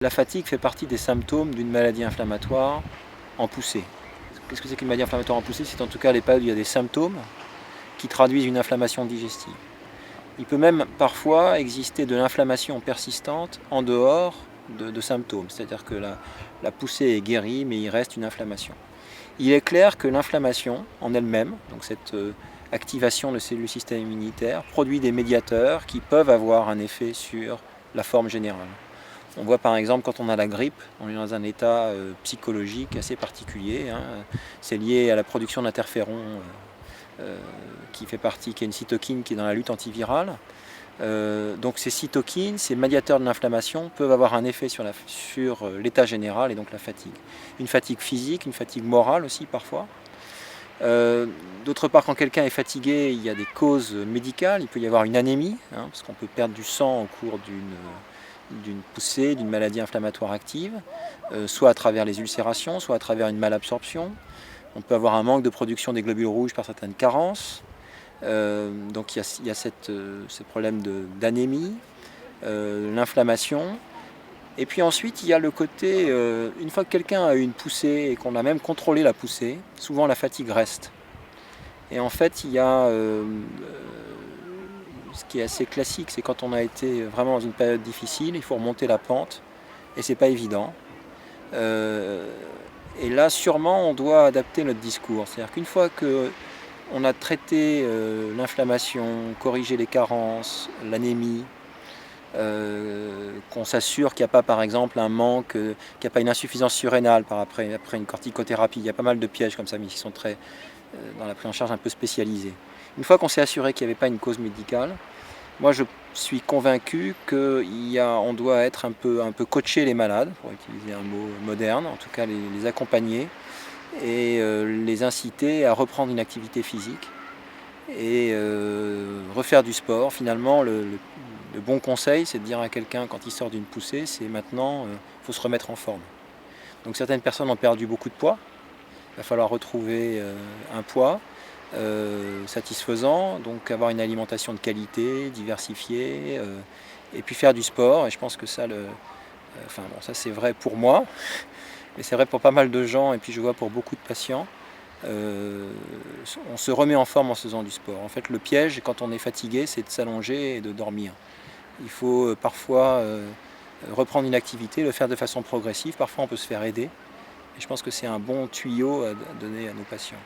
La fatigue fait partie des symptômes d'une maladie inflammatoire en poussée. Qu'est-ce que c'est qu'une maladie inflammatoire en poussée? C'est en tout cas les périodes où il y a des symptômes qui traduisent une inflammation digestive. Il peut même parfois exister de l'inflammation persistante en dehors de symptômes, c'est-à-dire que la poussée est guérie mais il reste une inflammation. Il est clair que l'inflammation en elle-même, donc cette activation de cellules du système immunitaire, produit des médiateurs qui peuvent avoir un effet sur la forme générale. On voit par exemple quand on a la grippe, on est dans un état psychologique assez particulier. C'est lié à la production d'interférons qui est une cytokine qui est dans la lutte antivirale. Donc ces cytokines, ces médiateurs de l'inflammation peuvent avoir un effet sur l'état général et donc la fatigue. Une fatigue physique, une fatigue morale aussi parfois. D'autre part, quand quelqu'un est fatigué, il y a des causes médicales. Il peut y avoir une anémie, parce qu'on peut perdre du sang au cours d'une poussée, d'une maladie inflammatoire active, soit à travers les ulcérations, soit à travers une malabsorption. On peut avoir un manque de production des globules rouges par certaines carences. Donc il y a ce problème d'anémie, l'inflammation. Et puis ensuite, il y a le côté, une fois que quelqu'un a eu une poussée et qu'on a même contrôlé la poussée, souvent la fatigue reste. Et en fait, il y a ce qui est assez classique, c'est quand on a été vraiment dans une période difficile, il faut remonter la pente, et c'est pas évident. Et là, sûrement, on doit adapter notre discours. C'est-à-dire qu'une fois qu'on a traité l'inflammation, corrigé les carences, l'anémie, qu'on s'assure qu'il n'y a pas par exemple un manque, qu'il n'y a pas une insuffisance surrénale après une corticothérapie. Il y a pas mal de pièges comme ça, mais qui sont très dans la prise en charge un peu spécialisée. Une fois qu'on s'est assuré qu'il n'y avait pas une cause médicale, moi je suis convaincu qu'on doit être un peu coacher les malades, pour utiliser un mot moderne, en tout cas les accompagner et les inciter à reprendre une activité physique et refaire du sport. Finalement, le bon conseil, c'est de dire à quelqu'un quand il sort d'une poussée, c'est maintenant, il faut se remettre en forme. Donc certaines personnes ont perdu beaucoup de poids, il va falloir retrouver un poids satisfaisant, donc avoir une alimentation de qualité, diversifiée, et puis faire du sport. Et je pense que ça, ça c'est vrai pour moi, mais c'est vrai pour pas mal de gens, et puis je vois pour beaucoup de patients. On se remet en forme en faisant du sport. En fait, le piège, quand on est fatigué, c'est de s'allonger et de dormir. Il faut parfois reprendre une activité, le faire de façon progressive. Parfois, on peut se faire aider. Et je pense que c'est un bon tuyau à donner à nos patients.